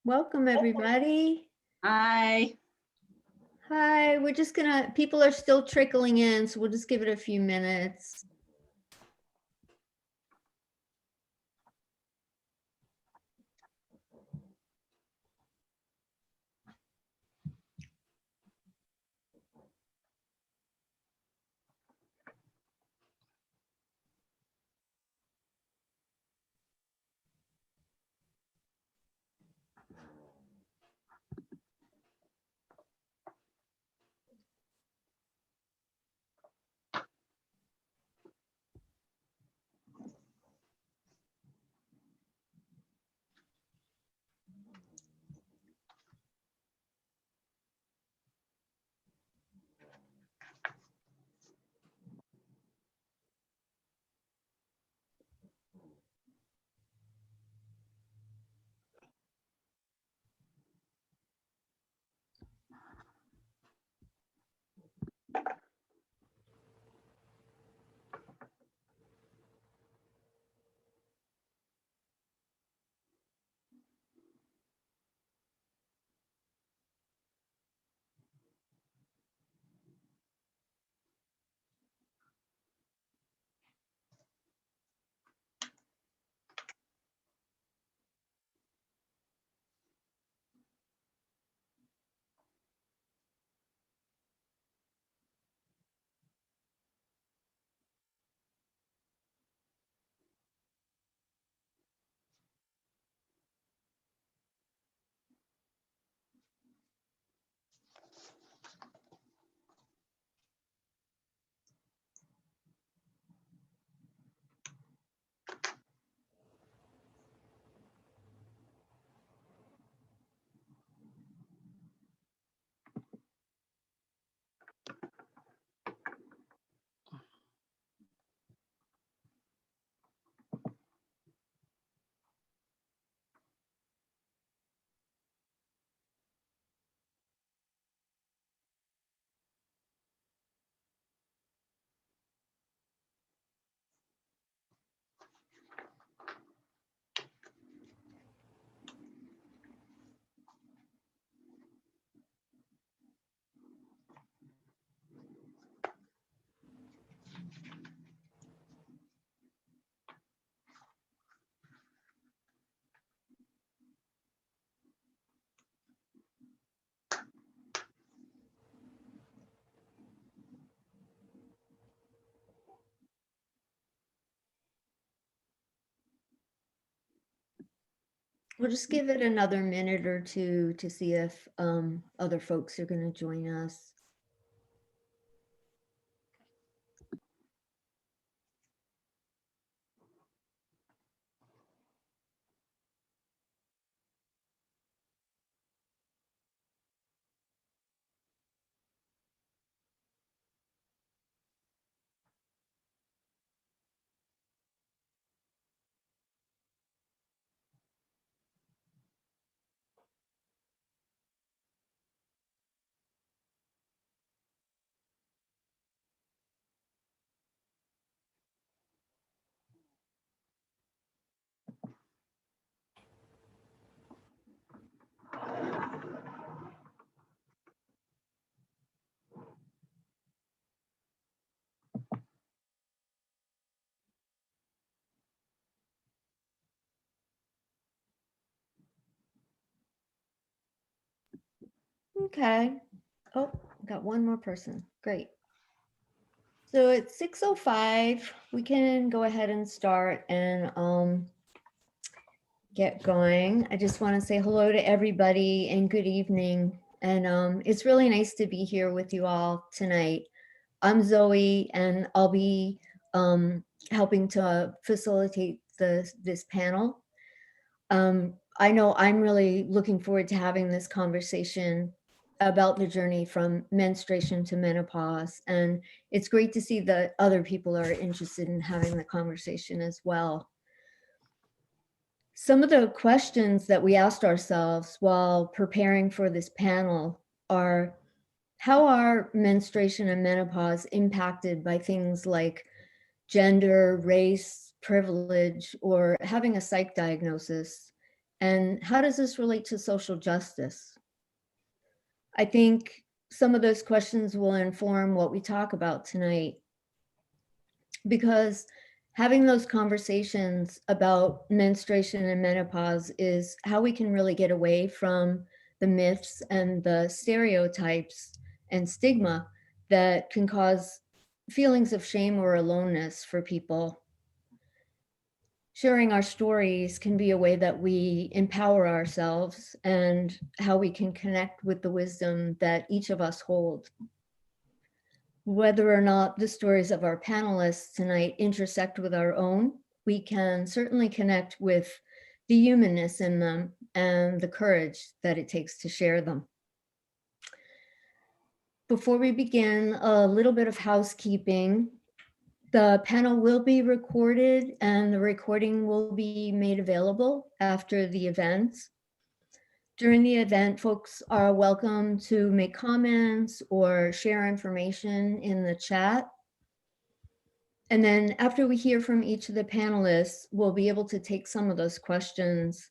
Welcome, everybody. Hi. Hi, we're just people are still trickling in, so we'll just give it a few minutes. We'll just give it another minute or two to see if other folks are going to join us. Okay. Oh, got one more person. Great. So it's 6:05. We can go ahead and start and get going. I just want to say hello to everybody and good evening. And it's really nice to be here with you all tonight. I'm Zoe, and I'll be helping to facilitate this panel. I know I'm really looking forward to having this conversation about the journey from menstruation to menopause. And it's great to see that other people are interested in having the conversation as well. Some of the questions that we asked ourselves while preparing for this panel are, how are menstruation and menopause impacted by things like gender, race, privilege, or having a psych diagnosis? And how does this relate to social justice? I think some of those questions will inform what we talk about tonight, because having those conversations about menstruation and menopause is how we can really get away from the myths and the stereotypes and stigma that can cause feelings of shame or aloneness for people. Sharing our stories can be a way that we empower ourselves and how we can connect with the wisdom that each of us hold. Whether or not the stories of our panelists tonight intersect with our own, we can certainly connect with the humanness in them and the courage that it takes to share them. Before we begin, a little bit of housekeeping. The panel will be recorded and the recording will be made available after the event. During the event, folks are welcome to make comments or share information in the chat. And then after we hear from each of the panelists, we'll be able to take some of those questions.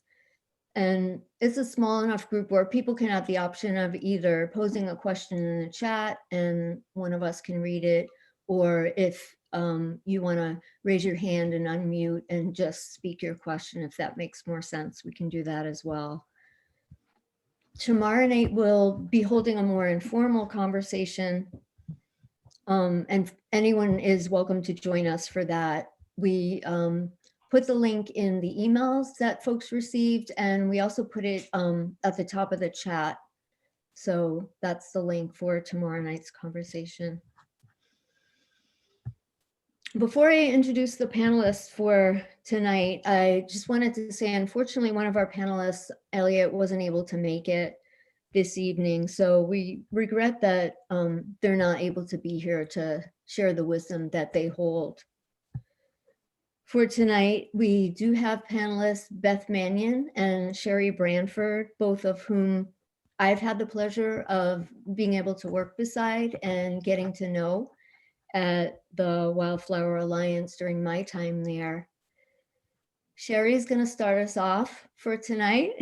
And it's a small enough group where people can have the option of either posing a question in the chat and one of us can read it, or if you want to raise your hand and unmute and just speak your question, if that makes more sense, we can do that as well. Tomorrow night, we'll be holding a more informal conversation, and anyone is welcome to join us for that. We put the link in the emails that folks received, and we also put it at the top of the chat. So that's the link for tomorrow night's conversation. Before I introduce the panelists for tonight, I just wanted to say, unfortunately, one of our panelists, Elliot, wasn't able to make it this evening. So we regret that they're not able to be here to share the wisdom that they hold. For tonight, we do have panelists Beth Mannion and Sherry Brandford, both of whom I've had the pleasure of being able to work beside and getting to know at the Wildflower Alliance during my time there. Sherry is going to start us off for tonight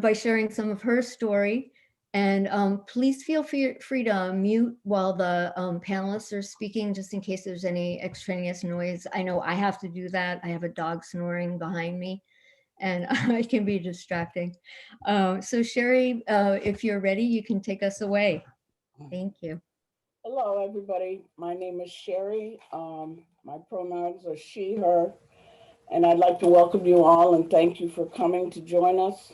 by sharing some of her story. And please feel free to mute while the panelists are speaking, just in case there's any extraneous noise. I know I have to do that. I have a dog snoring behind me, and it can be distracting. So Sherry, if you're ready, you can take us away. Thank you. Hello, everybody. My name is Sherry. My pronouns are she, her, and I'd like to welcome you all and thank you for coming to join us.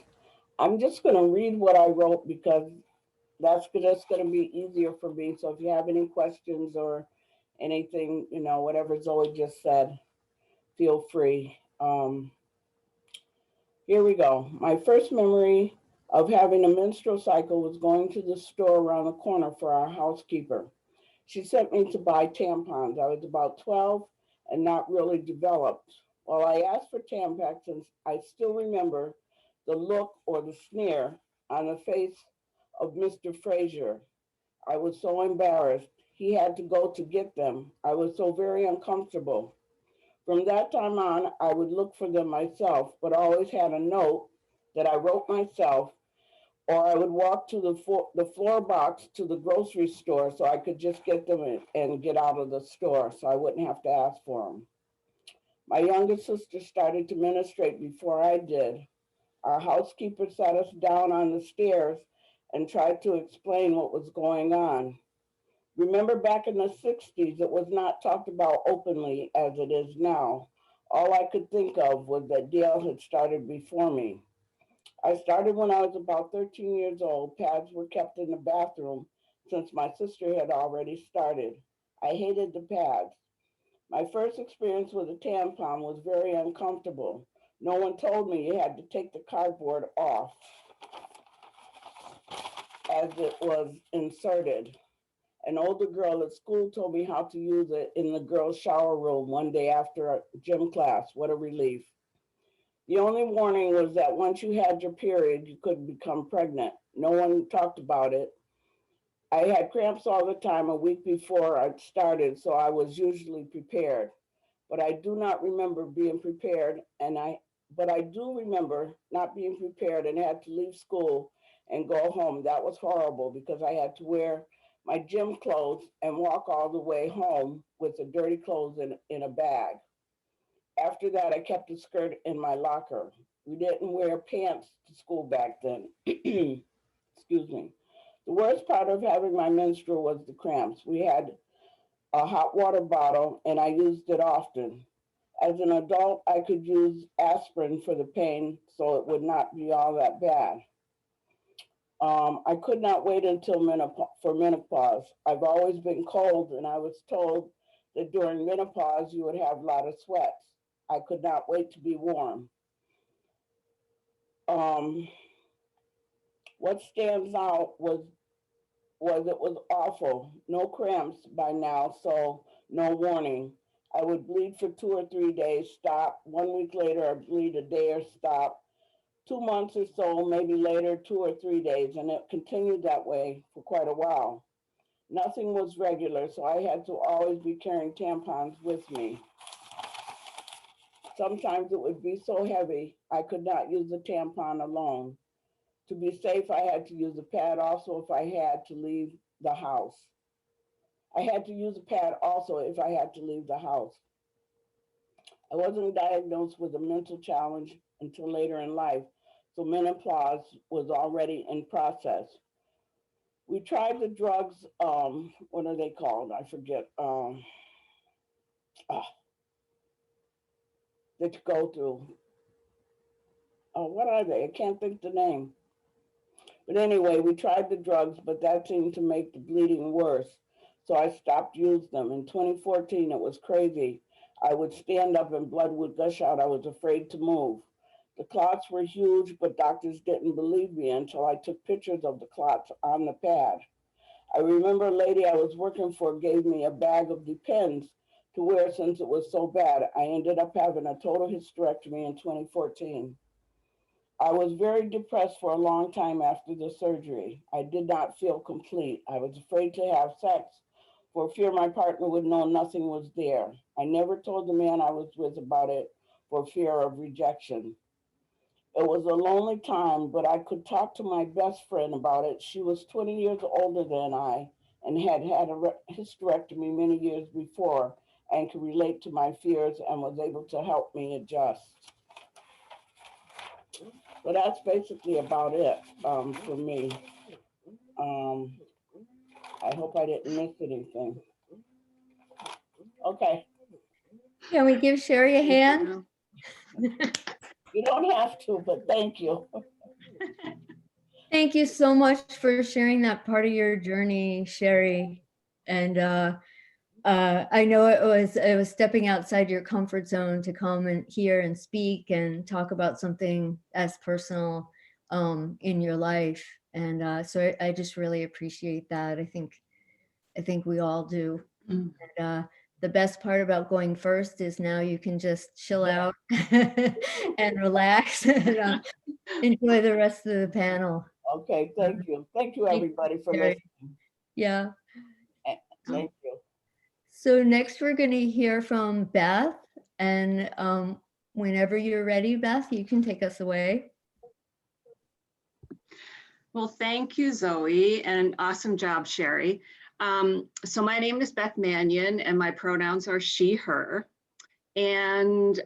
I'm just going to read what I wrote because that's just going to be easier for me. So if you have any questions or anything, whatever Zoe just said, feel free. Here we go. My first memory of having a menstrual cycle was going to the store around the corner for our housekeeper. She sent me to buy tampons. I was about 12 and not really developed. While I asked for tampons, I still remember the look or the sneer on the face of Mr. Frazier. I was so embarrassed. He had to go to get them. I was so very uncomfortable. From that time on, I would look for them myself, but always had a note that I wrote myself, or I would walk to the floor box to the grocery store so I could just get them and get out of the store so I wouldn't have to ask for them. My younger sister started to menstruate before I did. Our housekeeper sat us down on the stairs and tried to explain what was going on. Remember back in the 60s, it was not talked about openly as it is now. All I could think of was that Dale had started before me. I started when I was about 13 years old. Pads were kept in the bathroom since my sister had already started. I hated the pads. My first experience with a tampon was very uncomfortable. No one told me you had to take the cardboard off as it was inserted. An older girl at school told me how to use it in the girls' shower room one day after a gym class. What a relief. The only warning was that once you had your period, you could become pregnant. No one talked about it. I had cramps all the time a week before I started, so I was usually prepared. But I do not remember being prepared, and but I do remember not being prepared and had to leave school and go home. That was horrible because I had to wear my gym clothes and walk all the way home with the dirty clothes in a bag. After that, I kept a skirt in my locker. We didn't wear pants to school back then. Excuse me. The worst part of having my menstrual was the cramps. We had a hot water bottle and I used it often. As an adult, I could use aspirin for the pain so it would not be all that bad. I could not wait until for menopause. I've always been cold, and I was told that during menopause you would have a lot of sweats. I could not wait to be warm. Um, what stands out was it was awful. No cramps by now, so no warning. I would bleed for 2 or 3 days, stop. 1 week later, I'd bleed a day or stop. 2 months or so, maybe later, 2 or 3 days, and it continued that way for quite a while. Nothing was regular, so I had to always be carrying tampons with me. Sometimes it would be so heavy, I could not use the tampon alone. To be safe, I had to use a pad also if I had to leave the house. I had to use a pad also if I had to leave the house. I wasn't diagnosed with a mental challenge until later in life, so menopause was already in process. We tried the drugs, what are they called? I forget. That you go through. What are they? I can't think the name. But anyway, we tried the drugs, but that seemed to make the bleeding worse. So I stopped using them. In 2014, it was crazy. I would stand up and blood would gush out. I was afraid to move. The clots were huge, but doctors didn't believe me until I took pictures of the clots on the pad. I remember a lady I was working for gave me a bag of Depends to wear since it was so bad. I ended up having a total hysterectomy in 2014. I was very depressed for a long time after the surgery. I did not feel complete. I was afraid to have sex for fear my partner would know nothing was there. I never told the man I was with about it for fear of rejection. It was a lonely time, but I could talk to my best friend about it. She was 20 years older than I and had had a hysterectomy many years before and could relate to my fears and was able to help me adjust. So that's basically about it for me. I hope I didn't miss anything. Okay. Can we give Sherry a hand? You don't have to, but thank you. Thank you so much for sharing that part of your journey, Sherry. And I know it was stepping outside your comfort zone to come and hear and speak and talk about something as personal in your life. And so I just really appreciate that. I think we all do. And, the best part about going first is now you can just chill out and relax and enjoy the rest of the panel. Okay, thank you. Thank you, everybody, for listening. Yeah. Thank you. So next we're going to hear from Beth. And whenever you're ready, Beth, you can take us away. Well, thank you, Zoe, and awesome job, Sherry. So my name is Beth Mannion, and my pronouns are she, her. And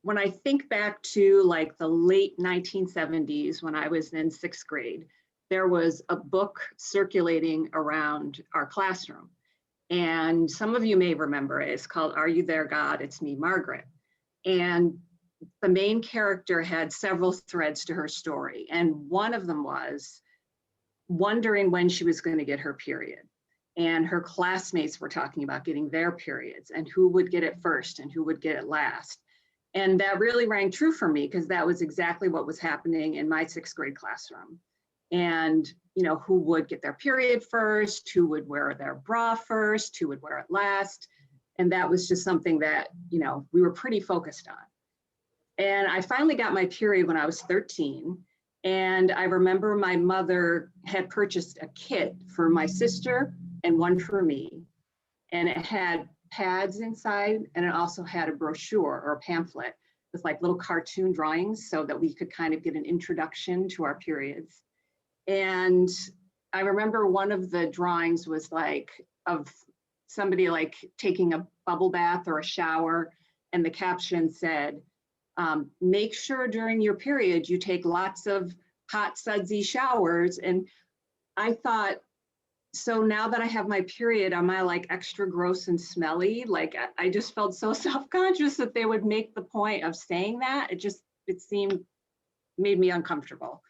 when I think back to like the late 1970s, when I was in 6th grade, there was a book circulating around our classroom. And some of you may remember it. It's called Are You There, God? It's Me, Margaret. And the main character had several threads to her story. And one of them was wondering when she was going to get her period. And her classmates were talking about getting their periods and who would get it first and who would get it last. And that really rang true for me because that was exactly what was happening in my 6th grade classroom. And, you know, who would get their period first, who would wear their bra first, who would wear it last. And that was just something that, you know, we were pretty focused on. And I finally got my period when I was 13. And I remember my mother had purchased a kit for my sister and one for me. And it had pads inside, and it also had a brochure or a pamphlet with like little cartoon drawings so that we could kind of get an introduction to our periods. And I remember one of the drawings was like of somebody like taking a bubble bath or a shower, and the caption said, make sure during your period you take lots of hot sudsy showers. And I thought, so now that I have my period, am I like extra gross and smelly? Like I just felt so self-conscious that they would make the point of saying that. It made me uncomfortable.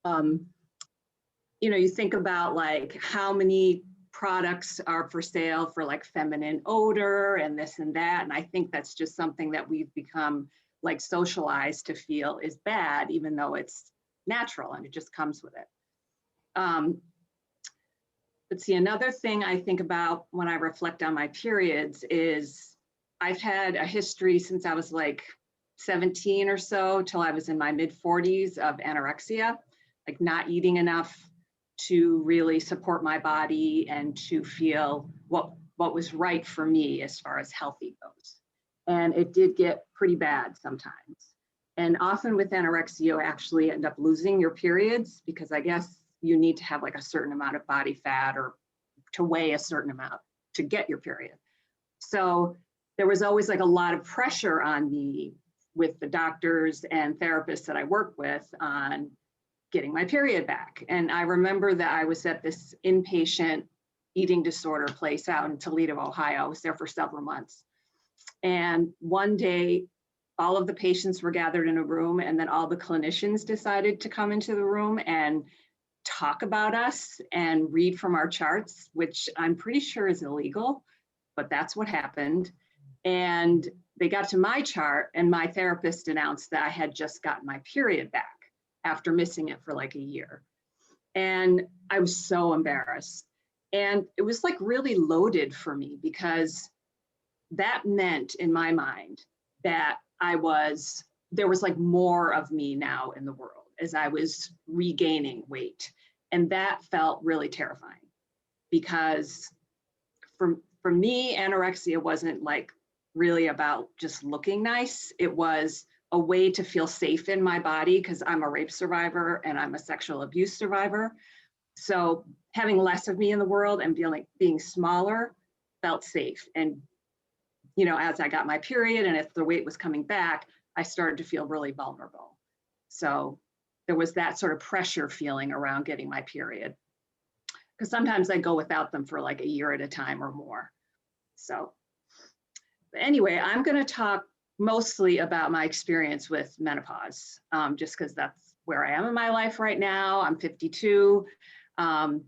You know, you think about like how many products are for sale for like feminine odor and this and that. And I think that's just something that we've become like socialized to feel is bad, even though it's natural and it just comes with it. Let's see, another thing I think about when I reflect on my periods is I've had a history since I was like 17 or so till I was in my mid 40s of anorexia, like not eating enough to really support my body and to feel what was right for me as far as healthy goes. And it did get pretty bad sometimes. And often with anorexia, you actually end up losing your periods because I guess you need to have like a certain amount of body fat or to weigh a certain amount to get your period. So there was always like a lot of pressure on me with the doctors and therapists that I work with on getting my period back. And I remember that I was at this inpatient eating disorder place out in Toledo, Ohio. I was there for several months. And one day, all of the patients were gathered in a room, and then all the clinicians decided to come into the room and talk about us and read from our charts, which I'm pretty sure is illegal, but that's what happened. And they got to my chart, and my therapist announced that I had just gotten my period back after missing it for like a year. And I was so embarrassed. And it was like really loaded for me because that meant in my mind that there was like more of me now in the world as I was regaining weight. And that felt really terrifying because for me, anorexia wasn't like really about just looking nice. It was a way to feel safe in my body because I'm a rape survivor and I'm a sexual abuse survivor. So having less of me in the world and being smaller felt safe. And, you know, as I got my period and if the weight was coming back, I started to feel really vulnerable. So there was that sort of pressure feeling around getting my period because sometimes I go without them for like a year at a time or more. So anyway, I'm going to talk mostly about my experience with menopause, just because that's where I am in my life right now. I'm 52. And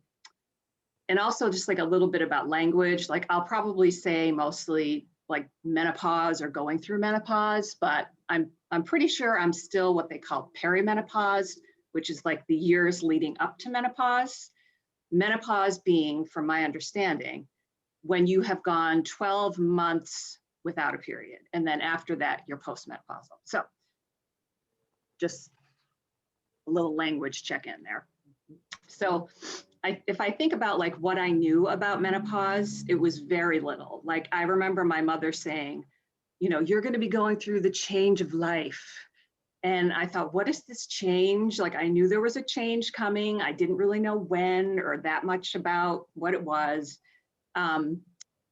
also just like a little bit about language. Like I'll probably say mostly like menopause or going through menopause, but I'm pretty sure I'm still what they call perimenopause, which is like the years leading up to menopause. Menopause being, from my understanding, when you have gone 12 months without a period. And then after that, you're postmenopausal. So just a little language check in there. So if I think about like what I knew about menopause, it was very little. Like I remember my mother saying, you know, you're going to be going through the change of life. And I thought, what is this change? Like I knew there was a change coming. I didn't really know when or that much about what it was.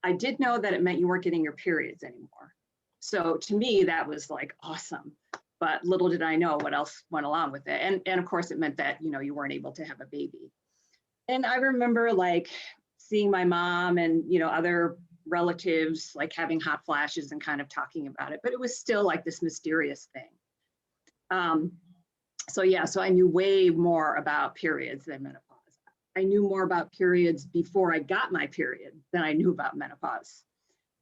I did know that it meant you weren't getting your periods anymore. So to me, that was like awesome. But little did I know what else went along with it. And of course, it meant that, you know, you weren't able to have a baby. And I remember like seeing my mom and, you know, other relatives like having hot flashes and kind of talking about it, but it was still like this mysterious thing. So I knew way more about periods than menopause. I knew more about periods before I got my period than I knew about menopause.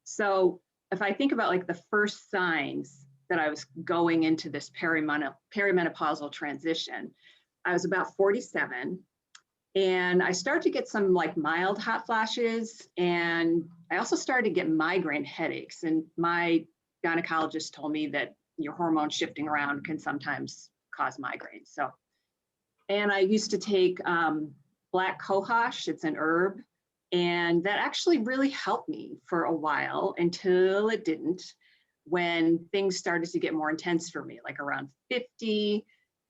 So if I think about like the first signs that I was going into this perimenopausal transition, I was about 47 and I started to get some like mild hot flashes, and I also started to get migraine headaches. And my gynecologist told me that your hormones shifting around can sometimes cause migraines. So, and I used to take black cohosh, it's an herb, and that actually really helped me for a while until it didn't. when things started to get more intense for me, like around 50,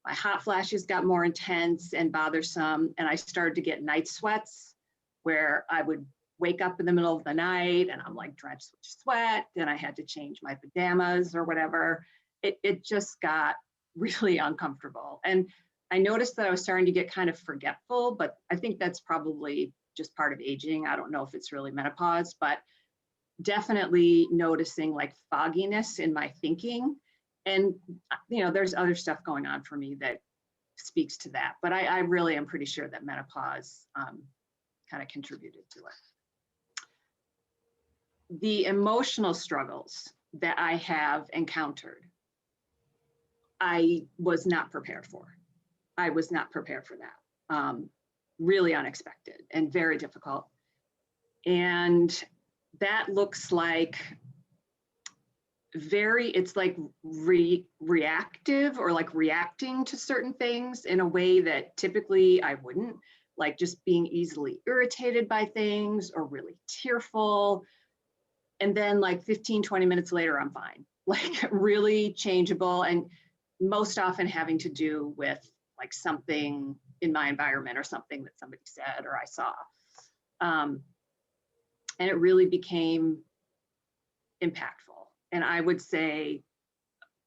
my hot flashes got more intense and bothersome, and I started to get night sweats where I would wake up in the middle of the night and I'm like drenched with sweat, and I had to change my pajamas or whatever. It just got really uncomfortable. And I noticed that I was starting to get kind of forgetful, but I think that's probably just part of aging. I don't know if it's really menopause, but definitely noticing like fogginess in my thinking. And, you know, there's other stuff going on for me that speaks to that, but I really am pretty sure that menopause kind of contributed to it. The emotional struggles that I have encountered, I was not prepared for. I was not prepared for that. Really unexpected and very difficult. And that looks like it's like reactive or like reacting to certain things in a way that typically I wouldn't, like just being easily irritated by things or really tearful. And then like 15, 20 minutes later, I'm fine, like really changeable, and most often having to do with like something in my environment or something that somebody said or I saw. And it really became impactful. And I would say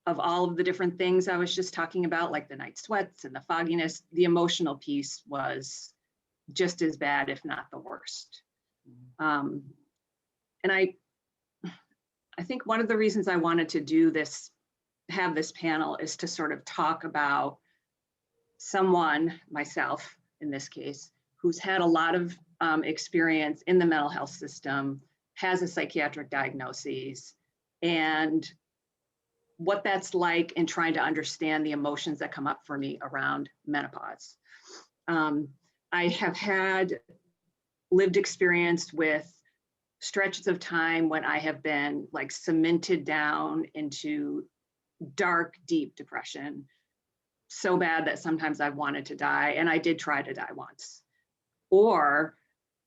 of all of the different things I was just talking about, like the night sweats and the fogginess, the emotional piece was just as bad, if not the worst. And I think one of the reasons I wanted to do this, have this panel, is to sort of talk about someone, myself in this case, who's had a lot of experience in the mental health system, has a psychiatric diagnosis, and what that's like in trying to understand the emotions that come up for me around menopause. I have had lived experience with stretches of time when I have been like cemented down into dark, deep depression, so bad that sometimes I wanted to die, and I did try to die once. Or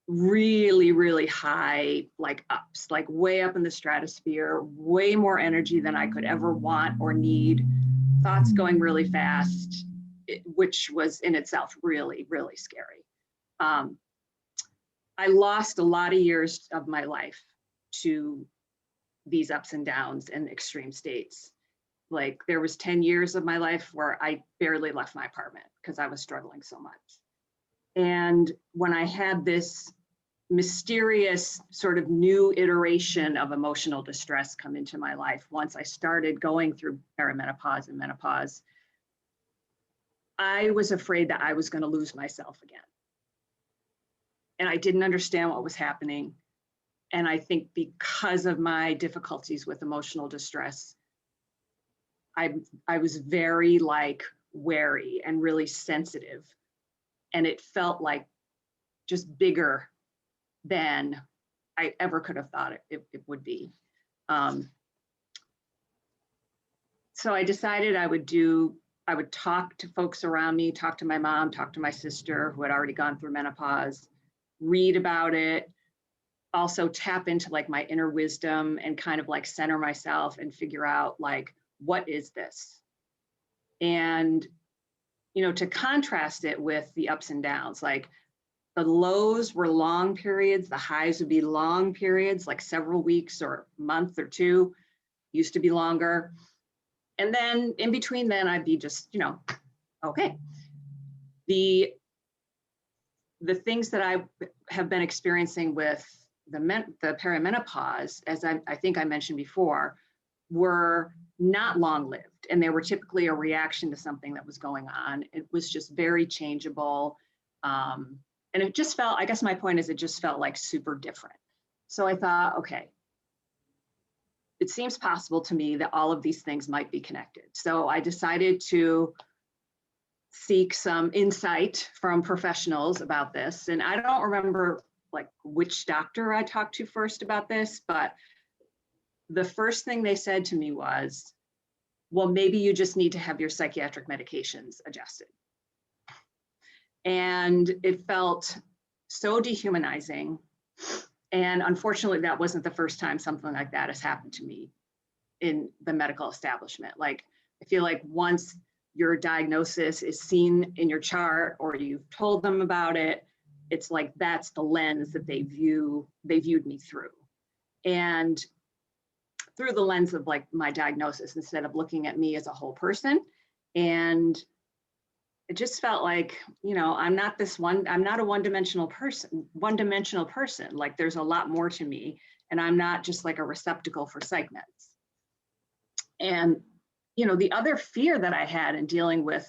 really, really high, like ups, like way up in the stratosphere, way more energy than I could ever want or need, thoughts going really fast, which was in itself really, really scary. I lost a lot of years of my life to these ups and downs and extreme states. Like there was 10 years of my life where I barely left my apartment because I was struggling so much. And when I had this mysterious sort of new iteration of emotional distress come into my life, once I started going through perimenopause and menopause, I was afraid that I was going to lose myself again. And I didn't understand what was happening. And I think because of my difficulties with emotional distress, I was very like wary and really sensitive. And it felt like just bigger than I ever could have thought it would be. So I decided I would talk to folks around me, talk to my mom, talk to my sister who had already gone through menopause, read about it, also tap into like my inner wisdom and kind of like center myself and figure out like, what is this? And, you know, to contrast it with the ups and downs, like the lows were long periods, the highs would be long periods, like several weeks or a month or two, used to be longer. And then in between then I'd be just, you know, okay. The things that I have been experiencing with the perimenopause, as I think I mentioned before, were not long-lived, and they were typically a reaction to something that was going on. It was just very changeable. And it just felt, I guess my point is, it just felt like super different. So I thought, okay, it seems possible to me that all of these things might be connected. So I decided to seek some insight from professionals about this. And I don't remember like which doctor I talked to first about this, but the first thing they said to me was, well, maybe you just need to have your psychiatric medications adjusted. And it felt so dehumanizing. And unfortunately, that wasn't the first time something like that has happened to me. in the medical establishment. Like, I feel like once your diagnosis is seen in your chart or you've told them about it, it's like that's the lens that they viewed me through. And through the lens of like my diagnosis instead of looking at me as a whole person. And it just felt like, you know, I'm not a one-dimensional person. Like there's a lot more to me, and I'm not just like a receptacle for psych meds. And, you know, the other fear that I had in dealing with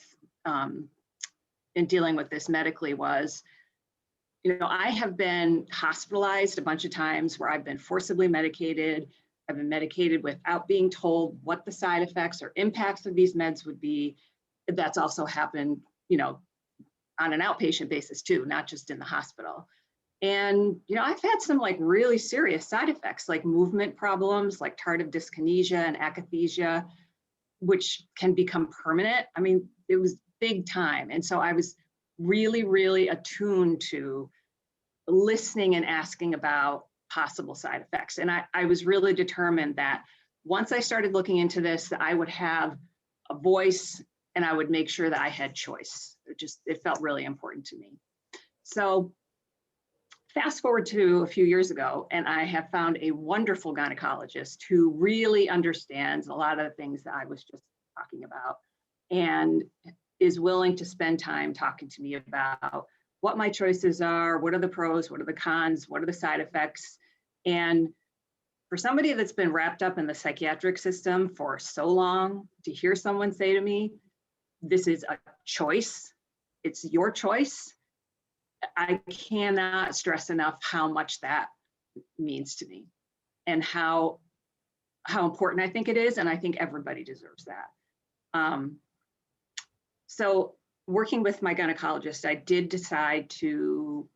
this medically was, you know, I have been hospitalized a bunch of times where I've been forcibly medicated. I've been medicated without being told what the side effects or impacts of these meds would be. That's also happened, you know, on an outpatient basis too, not just in the hospital. And, you know, I've had some like really serious side effects, like movement problems, like tardive dyskinesia and akathisia, which can become permanent. I mean, it was big time. And so I was really, really attuned to listening and asking about possible side effects. And I was really determined that once I started looking into this, that I would have a voice and I would make sure that I had choice. It felt really important to me. So fast forward to a few years ago, and I have found a wonderful gynecologist who really understands a lot of the things that I was just talking about and is willing to spend time talking to me about what my choices are, what are the pros, what are the cons, what are the side effects. And for somebody that's been wrapped up in the psychiatric system for so long, to hear someone say to me, this is a choice, it's your choice, I cannot stress enough how much that means to me and how important I think it is. And I think everybody deserves that. So working with my gynecologist, I did decide to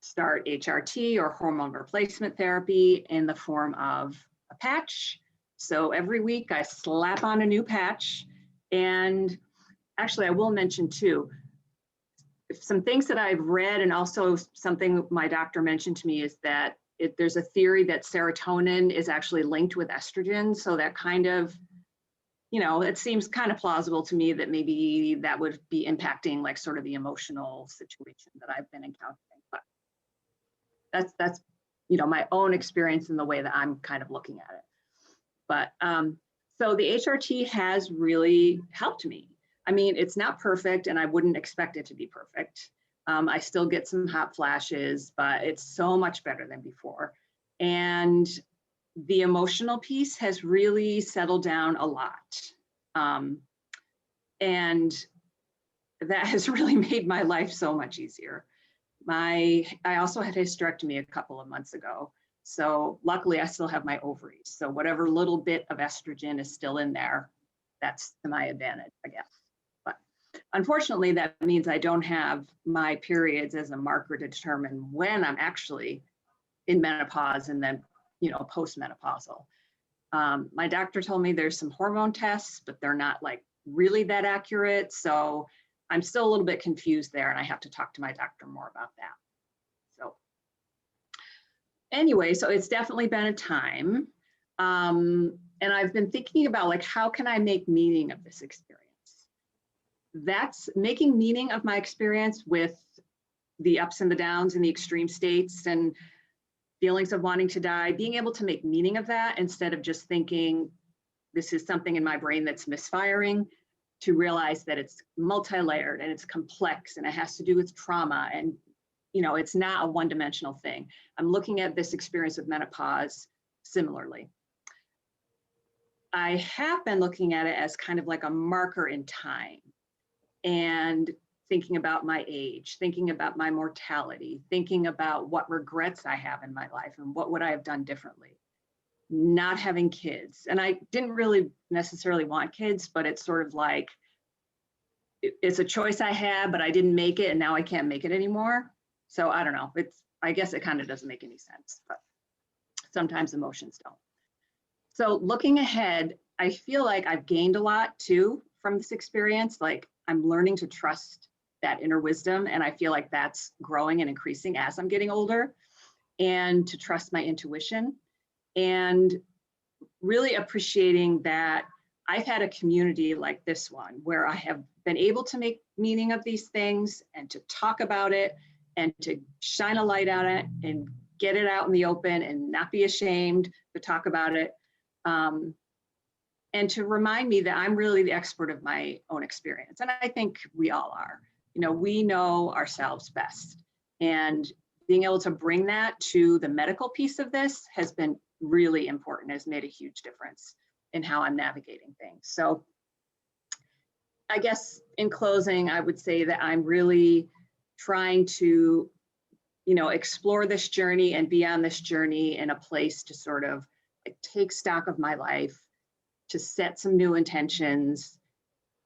start HRT or hormone replacement therapy in the form of a patch. So every week I slap on a new patch. And actually I will mention too, some things that I've read, and also something my doctor mentioned to me, is that there's a theory that serotonin is actually linked with estrogen. So that kind of, you know, it seems kind of plausible to me that maybe that would be impacting like sort of the emotional situation that I've been encountering. But that's you know, my own experience in the way that I'm kind of looking at it. But so the HRT has really helped me. I mean, it's not perfect and I wouldn't expect it to be perfect. I still get some hot flashes, but it's so much better than before. And the emotional piece has really settled down a lot. And that has really made my life so much easier. I also had hysterectomy a couple of months ago. So luckily I still have my ovaries. So whatever little bit of estrogen is still in there, that's to my advantage, I guess. But unfortunately, that means I don't have my periods as a marker to determine when I'm actually in menopause and then, you know, postmenopausal. My doctor told me there's some hormone tests, but they're not like really that accurate. So I'm still a little bit confused there, and I have to talk to my doctor more about that. So anyway, so it's definitely been a time. And I've been thinking about like, how can I make meaning of this experience? That's making meaning of my experience with the ups and the downs and the extreme states and feelings of wanting to die, being able to make meaning of that instead of just thinking this is something in my brain that's misfiring, to realize that it's multi-layered and it's complex and it has to do with trauma, and you know, it's not a one-dimensional thing. I'm looking at this experience of menopause similarly. I have been looking at it as kind of like a marker in time and thinking about my age, thinking about my mortality, thinking about what regrets I have in my life and what would I have done differently. Not having kids. And I didn't really necessarily want kids, but it's sort of like, it's a choice I had, but I didn't make it and now I can't make it anymore. So I don't know, I guess it kind of doesn't make any sense, but sometimes emotions don't. So looking ahead, I feel like I've gained a lot too from this experience. Like I'm learning to trust that inner wisdom, and I feel like that's growing and increasing as I'm getting older, and to trust my intuition. And really appreciating that I've had a community like this one where I have been able to make meaning of these things and to talk about it and to shine a light on it and get it out in the open and not be ashamed to talk about it. And to remind me that I'm really the expert of my own experience. And I think we all are. You know, we know ourselves best. And being able to bring that to the medical piece of this has been really important, has made a huge difference in how I'm navigating things. So I guess in closing, I would say that I'm really trying to, you know, explore this journey and be on this journey in a place to sort of like take stock of my life, to set some new intentions,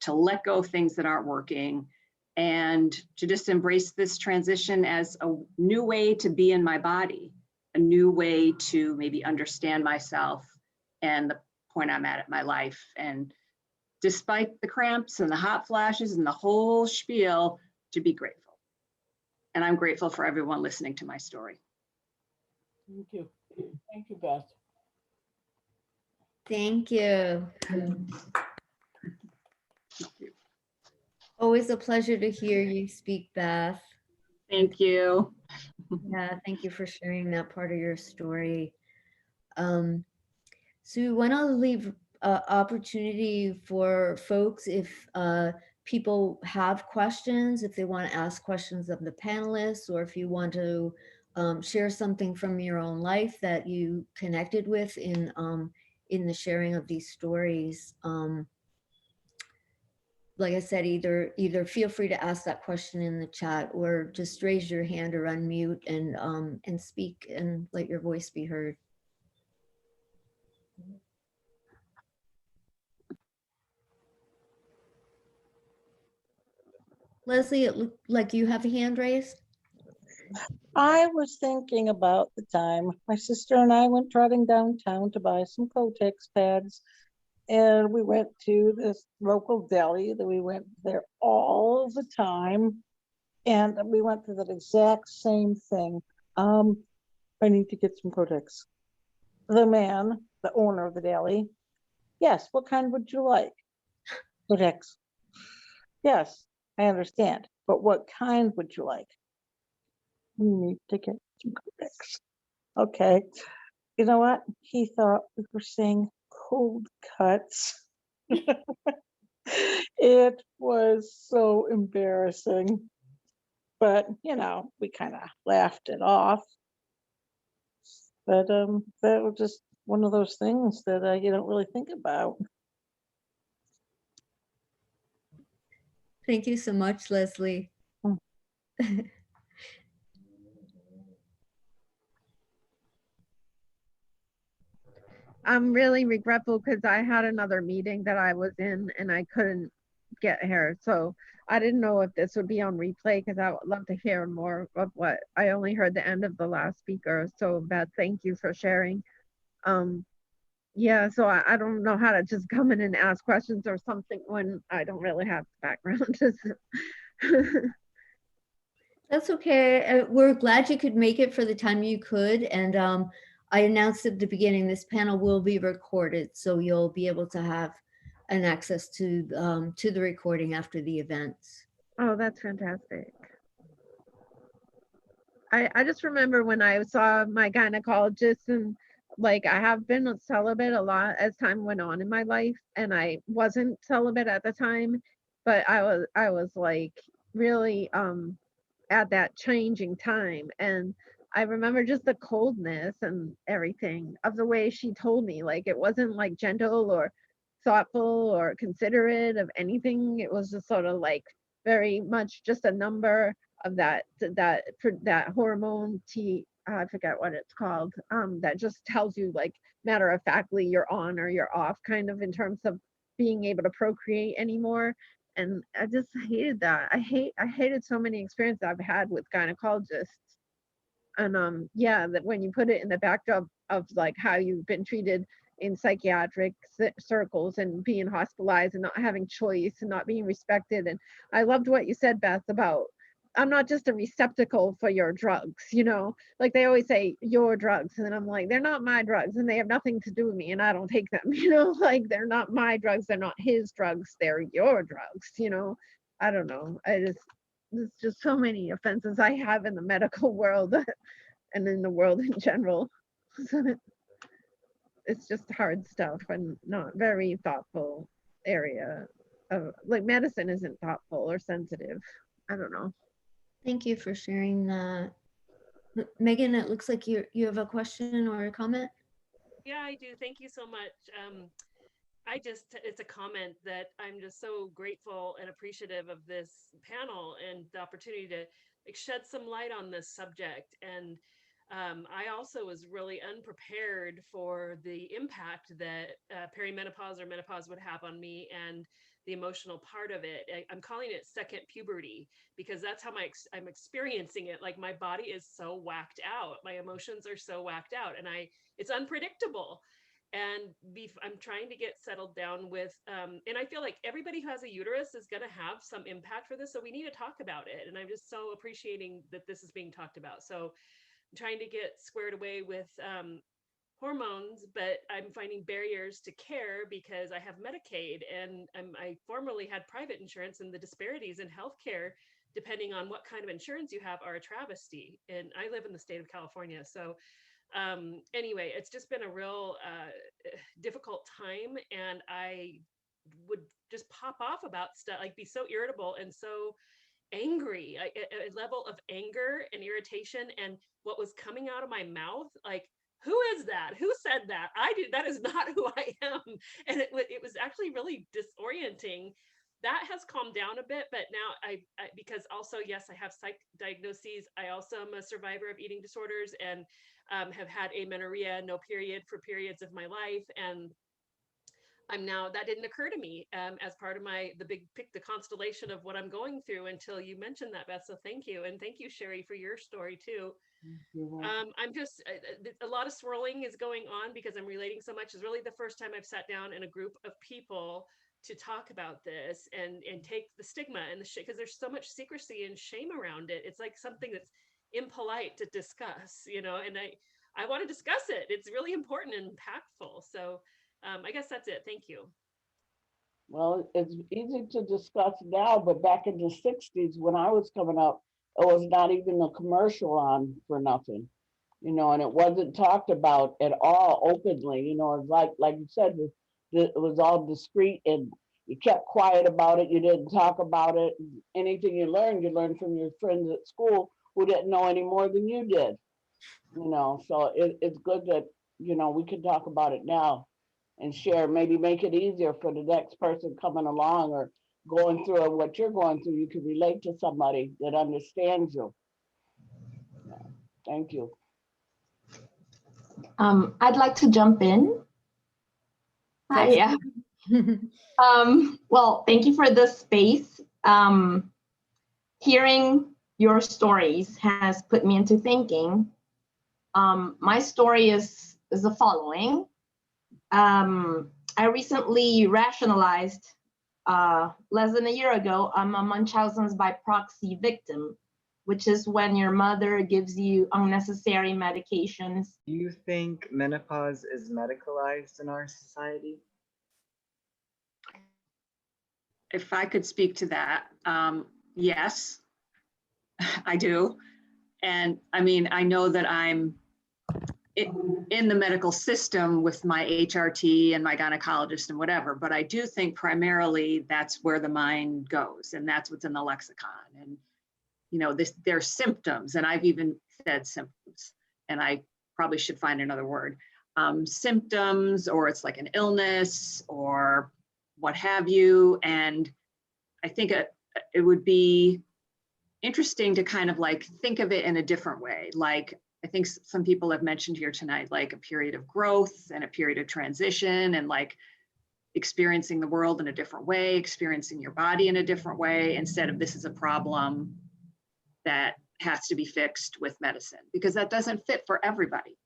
to let go of things that aren't working, and to just embrace this transition as a new way to be in my body, a new way to maybe understand myself and the point I'm at in my life. And despite the cramps and the hot flashes and the whole spiel, to be grateful. And I'm grateful for everyone listening to my story. Thank you. Thank you, Beth. Thank you. Thank you. Always a pleasure to hear you speak, Beth. Thank you. Yeah, thank you for sharing that part of your story. So we want to leave opportunity for folks if people have questions, if they want to ask questions of the panelists, or if you want to share something from your own life that you connected with in the sharing of these stories. Like I said, either feel free to ask that question in the chat, or just raise your hand or unmute and speak and let your voice be heard. Leslie, it looked like you have a hand raised. I was thinking about the time my sister and I went trotting downtown to buy some Kotex pads. And we went to this local deli that we went there all the time. And we went through that exact same thing. I need to get some Kotex. The man, the owner of the deli, yes, what kind would you like? Kotex. Yes, I understand. But what kind would you like? We need to get some Kotex. Okay. You know what? He thought we were saying cold cuts. It was so embarrassing. But, you know, we kind of laughed it off. But that was just one of those things that you don't really think about. Thank you so much, Leslie. I'm really regretful because I had another meeting that I was in and I couldn't get here. So I didn't know if this would be on replay because I would love to hear more of what I only heard the end of the last speaker. So Beth, thank you for sharing. Yeah, so I don't know how to just come in and ask questions or something when I don't really have the background. That's okay. We're glad you could make it for the time you could. And I announced at the beginning, this panel will be recorded, so you'll be able to have an access to the recording after the event. Oh, that's fantastic. I just remember when I saw my gynecologist, and like I have been celibate a lot as time went on in my life, and I wasn't celibate at the time, but I was like really at that changing time. And I remember just the coldness and everything of the way she told me. Like it wasn't like gentle or thoughtful or considerate of anything. It was just sort of like very much just a number of that hormone I forget what it's called, that just tells you like matter of factly you're on or you're off, kind of in terms of being able to procreate anymore. And I just hated that. I hated so many experiences I've had with gynecologists. And yeah, that when you put it in the backdrop of like how you've been treated in psychiatric circles and being hospitalized and not having choice and not being respected. And I loved what you said, Beth, about I'm not just a receptacle for your drugs, you know, like they always say your drugs. And then I'm like, they're not my drugs and they have nothing to do with me and I don't take them, you know, like they're not my drugs. They're not his drugs. They're your drugs, you know. I don't know. There's just so many offenses I have in the medical world and in the world in general. It's just hard stuff and not very thoughtful area of, like, medicine isn't thoughtful or sensitive. I don't know. Thank you for sharing that. Megan, it looks like you have a question or a comment. Yeah, I do. Thank you so much. It's a comment that I'm just so grateful and appreciative of this panel and the opportunity to like shed some light on this subject. And I also was really unprepared for the impact that perimenopause or menopause would have on me and the emotional part of it. I'm calling it second puberty because that's how I'm experiencing it. Like my body is so whacked out. My emotions are so whacked out and it's unpredictable. And I'm trying to get settled down with, and I feel like everybody who has a uterus is going to have some impact for this. So we need to talk about it. And I'm just so appreciating that this is being talked about. So I'm trying to get squared away with hormones, but I'm finding barriers to care because I have Medicaid and I formerly had private insurance, and the disparities in healthcare, depending on what kind of insurance you have, are a travesty. And I live in the state of California. So anyway, it's just been a real difficult time, and I would just pop off about stuff, like be so irritable and so angry, a level of anger and irritation, and what was coming out of my mouth, like, who is that? Who said that? That is not who I am. And it was actually really disorienting. That has calmed down a bit, but now I because also, yes, I have psych diagnoses. I also am a survivor of eating disorders and have had amenorrhea, no period for periods of my life. And that didn't occur to me as part of the constellation of what I'm going through until you mentioned that, Beth. So thank you. And thank you, Sherry, for your story too. I'm just, a lot of swirling is going on because I'm relating so much. It's really the first time I've sat down in a group of people to talk about this and take the stigma and the shit, because there's so much secrecy and shame around it. It's like something that's impolite to discuss, you know, and I want to discuss it. It's really important and impactful. So I guess that's it. Thank you. Well, it's easy to discuss now, but back in the 60s when I was coming up, it was not even a commercial on for nothing, you know, and it wasn't talked about at all openly. You know, it's like you said, it was all discreet and you kept quiet about it. You didn't talk about it. Anything you learned from your friends at school who didn't know any more than you did, you know. So it's good that, you know, we can talk about it now and share, maybe make it easier for the next person coming along or going through what you're going through. You can relate to somebody that understands you. Yeah. Thank you. I'd like to jump in. Hi, yeah. Well, thank you for this space. Hearing your stories has put me into thinking. My story is the following. I recently rationalized, less than a year ago, I'm a Munchausen's by proxy victim, which is when your mother gives you unnecessary medications. Do you think menopause is medicalized in our society? If I could speak to that, yes, I do. And I mean, I know that I'm in the medical system with my HRT and my gynecologist and whatever, but I do think primarily that's where the mind goes, and that's what's in the lexicon. And, you know, there's symptoms, and I've even said symptoms, and I probably should find another word, symptoms, or it's like an illness or what have you. And I think it would be interesting to kind of like think of it in a different way. Like, I think some people have mentioned here tonight, like a period of growth and a period of transition, and like experiencing the world in a different way, experiencing your body in a different way, instead of this is a problem that has to be fixed with medicine, because that doesn't fit for everybody.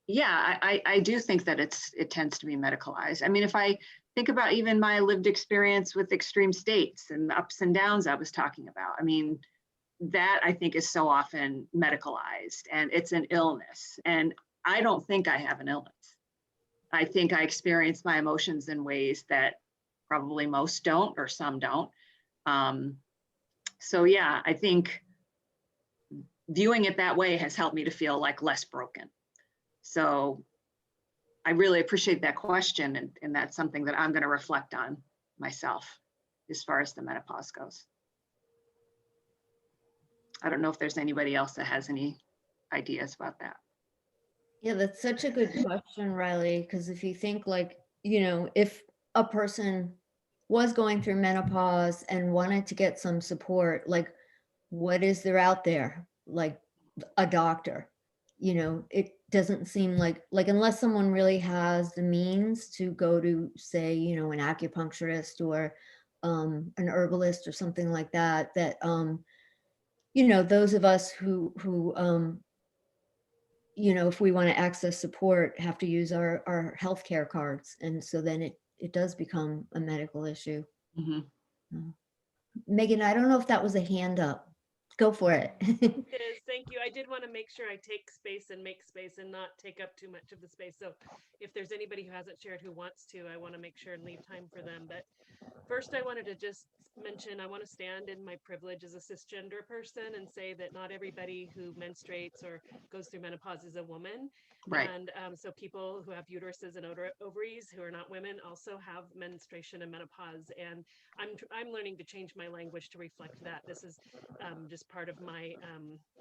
Yeah, I do think that it tends to be medicalized. I mean, if I think about even my lived experience with extreme states and the ups and downs I was talking about. I mean, that I think is so often medicalized, and it's an illness. And I don't think I have an illness. I think I experience my emotions in ways that probably most don't, or some don't. So yeah, I think viewing it that way has helped me to feel like less broken. So I really appreciate that question, and that's something that I'm going to reflect on myself as far as the menopause goes. I don't know if there's anybody else that has any ideas about that. Yeah, that's such a good question, Riley, because if you think like, if a person was going through menopause and wanted to get some support, like what is there out there? Like a doctor, it doesn't seem like unless someone really has the means to go to, say, an acupuncturist or an herbalist or something like that, those of us who if we want to access support, have to use our healthcare cards. And so then it does become a medical issue. Megan, I don't know if that was a hand up. Go for it. It is. Thank you. I did want to make sure I take space and make space and not take up too much of the space. So if there's anybody who hasn't shared who wants to, I want to make sure and leave time for them. But first, I wanted to just mention, I want to stand in my privilege as a cisgender person and say that not everybody who menstruates or goes through menopause is a woman. Right. And so people who have uteruses and ovaries who are not women also have menstruation and menopause. And I'm learning to change my language to reflect that. This is just part of my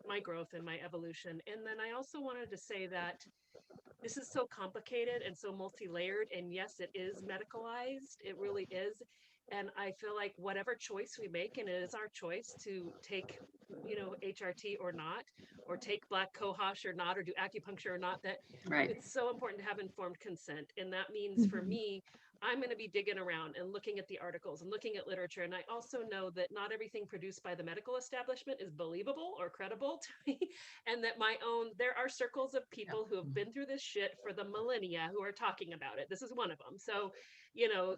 my growth and my evolution. And then I also wanted to say that this is so complicated and so multi-layered, and yes, it is medicalized. It really is. And I feel like whatever choice we make, and it is our choice to take, HRT or not, or take black cohosh or not, or do acupuncture or not, that Right. it's so important to have informed consent. And that means for me, I'm going to be digging around and looking at the articles and looking at literature. And I also know that not everything produced by the medical establishment is believable or credible to me. And that there are circles of people who have been through this shit for the millennia who are talking about it. This is one of them. So,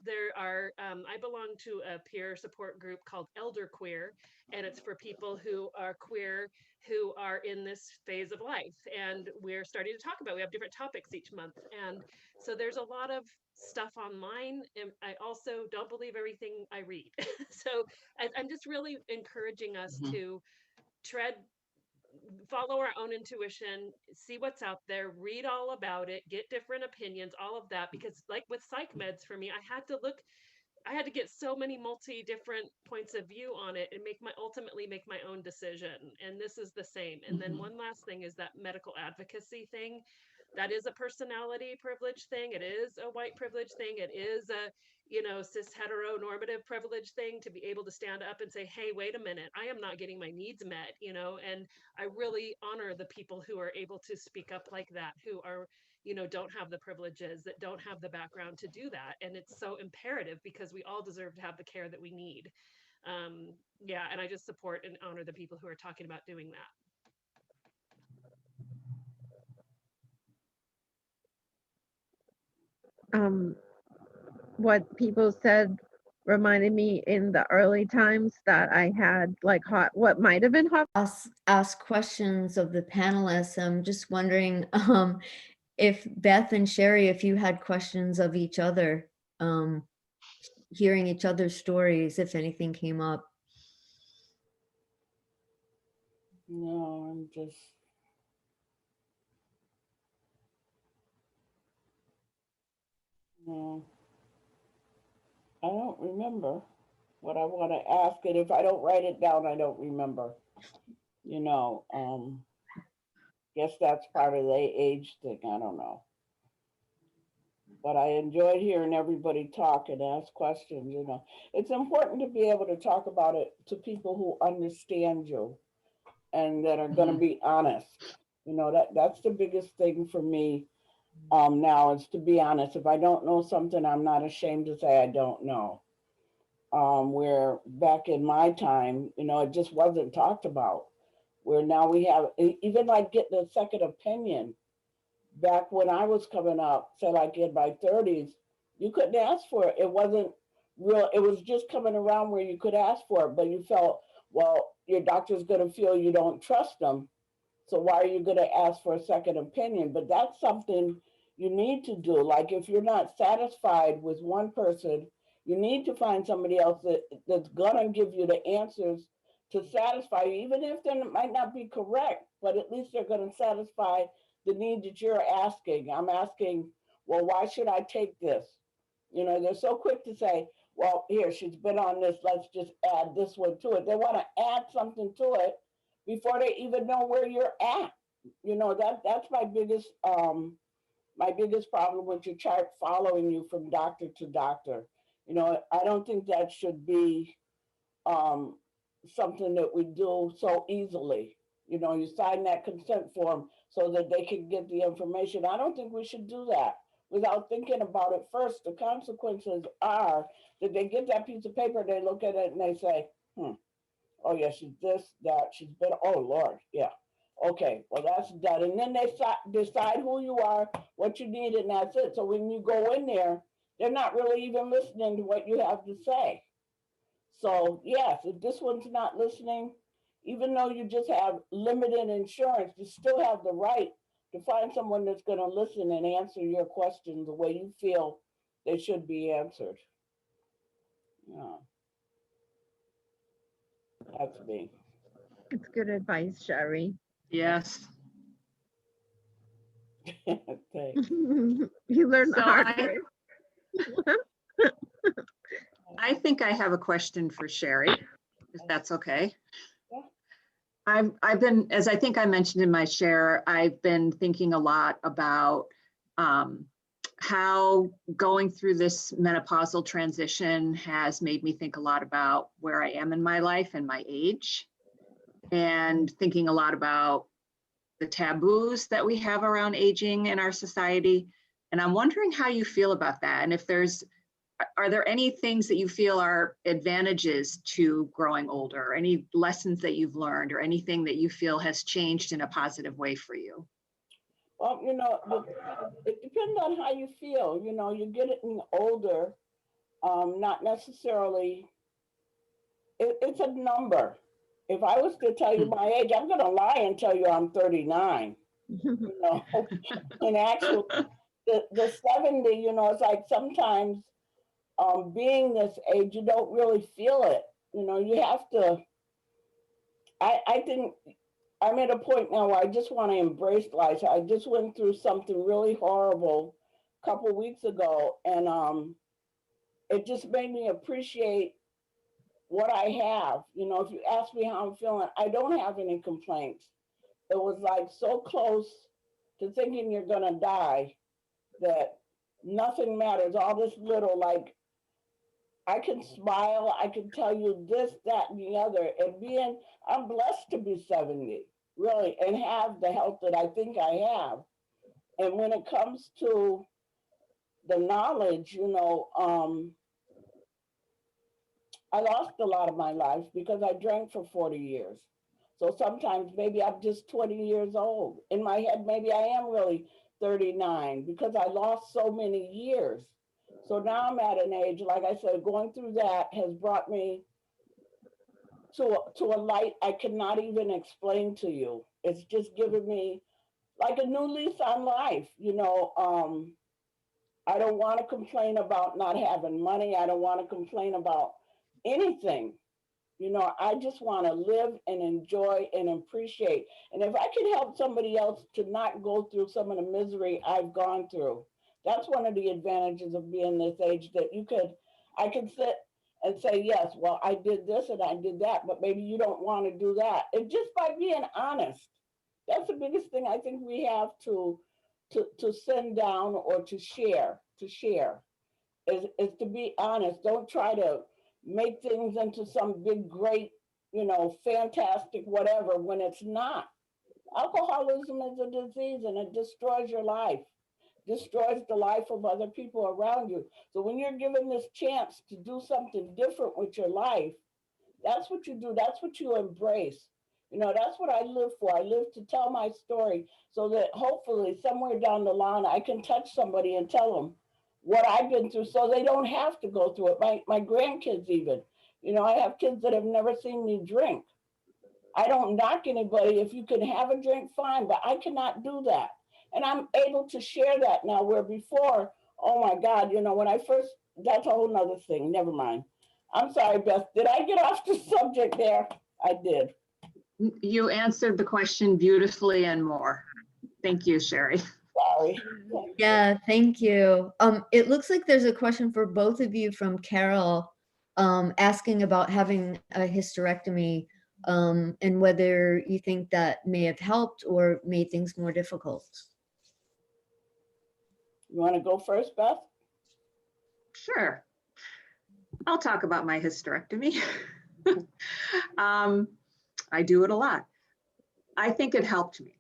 there are, I belong to a peer support group called Elder Queer, and it's for people who are queer who are in this phase of life. And we're starting to talk about, we have different topics each month. And so there's a lot of stuff online, and I also don't believe everything I read. So I'm just really encouraging us to follow our own intuition, see what's out there, read all about it, get different opinions, all of that. Because like with psych meds, for me, I had to get so many different points of view on it and ultimately make my own decision. And this is the same. And then one last thing is that medical advocacy thing. That is a personality privilege thing. It is a white privilege thing. It is a, cis heteronormative privilege thing to be able to stand up and say, hey, wait a minute, I am not getting my needs met, and I really honor the people who are able to speak up like that, who are, don't have the privileges, that don't have the background to do that. And it's so imperative because we all deserve to have the care that we need. Yeah, and I just support and honor the people who are talking about doing that. What people said reminded me in the early times that I had like what might have been hot. Ask questions of the panelists. I'm just wondering if Beth and Sherry, if you had questions of each other, hearing each other's stories, if anything came up. No, I'm just. No. I don't remember what I want to ask, and if I don't write it down, I don't remember. Guess that's part of the age thing. I don't know. But I enjoyed hearing everybody talk and ask questions. It's important to be able to talk about it to people who understand you and that are going to be honest. That's the biggest thing for me now, is to be honest. If I don't know something, I'm not ashamed to say I don't know. Where back in my time, it just wasn't talked about. Where now we have, even like getting a second opinion. Back when I was coming up, say like in my 30s, You couldn't ask for it. It wasn't real. It was just coming around where you could ask for it, but you felt, well, your doctor's going to feel you don't trust them. So why are you going to ask for a second opinion? But that's something you need to do. Like if you're not satisfied with one person, you need to find somebody else that's going to give you the answers to satisfy you, even if they might not be correct, but at least they're going to satisfy the need that you're asking. I'm asking, well, why should I take this? You know, they're so quick to say, well, here, she's been on this, let's just add this one to it. They want to add something to it before they even know where you're at. You know, that's my biggest problem with your chart following you from doctor to doctor. You know, I don't think that should be something that we do so easily. You know, you sign that consent form so that they can get the information. I don't think we should do that without thinking about it first. The consequences are that they get that piece of paper, they look at it and they say, oh yeah, she's this, that, she's been, oh Lord, yeah. Okay, well that's done. And then they decide who you are, what you need, and that's it. So when you go in there, they're not really even listening to what you have to say. So yes, if this one's not listening, even though you just have limited insurance, you still have the right to find someone that's going to listen and answer your questions the way you feel they should be answered. Yeah. That's me. It's good advice, Sherry. Yes. Thanks. You learned the So hard I- way. I think I have a question for Sherry, if that's okay. Yeah. I've been, as I think I mentioned in my share, I've been thinking a lot about how going through this menopausal transition has made me think a lot about where I am in my life and my age, and thinking a lot about the taboos that we have around aging in our society. And I'm wondering how you feel about that. And if are there any things that you feel are advantages to growing older, any lessons that you've learned, or anything that you feel has changed in a positive way for you? Well, you know, it depends on how you feel. You know, you're getting older, not necessarily, it's a number. If I was to tell you my age, I'm going to lie and tell you I'm 39. You know, in actual, the 70, you know, it's like sometimes being this age, you don't really feel it. You know, you have to, I think I'm at a point now where I just want to embrace life. I just went through something really horrible a couple weeks ago, and it just made me appreciate what I have. You know, if you ask me how I'm feeling, I don't have any complaints. It was like so close to thinking you're gonna die that nothing matters. All this little, like, I can smile, I can tell you this, that, and the other. And I'm blessed to be 70, really, and have the health that I think I have. And when it comes to the knowledge, you know, I lost a lot of my life because I drank for 40 years. So sometimes maybe I'm just 20 years old. In my head, maybe I am really 39 because I lost so many years. So now I'm at an age, like I said, going through that has brought me to a light I cannot even explain to you. It's just given me like a new lease on life. You know, I don't want to complain about not having money. I don't want to complain about anything. You know, I just want to live and enjoy and appreciate. And if I can help somebody else to not go through some of the misery I've gone through, that's one of the advantages of being this age, that I can sit and say, yes, well, I did this and I did that, but maybe you don't want to do that. And just by being honest, that's the biggest thing I think we have to send down or to share is to be honest. Don't try to make things into some big, great, you know, fantastic whatever when it's not. Alcoholism is a disease and it destroys your life, destroys the life of other people around you. So when you're given this chance to do something different with your life, that's what you do. That's what you embrace. You know, that's what I live for. I live to tell my story so that hopefully somewhere down the line, I can touch somebody and tell them, what I've been through so they don't have to go through it. My grandkids even, you know, I have kids that have never seen me drink. I don't knock anybody. If you can have a drink, fine, but I cannot do that. And I'm able to share that now, where before, oh my God, you know, when I first, that's a whole nother thing. Never mind. I'm sorry, Beth. Did I get off the subject there? I did. You answered the question beautifully and more. Thank you, Sherry. Sorry. Yeah, thank you. It looks like there's a question for both of you from Carol, asking about having a hysterectomy, and whether you think that may have helped or made things more difficult. You want to go first, Beth? Sure. I'll talk about my hysterectomy. I do it a lot. I think it helped me.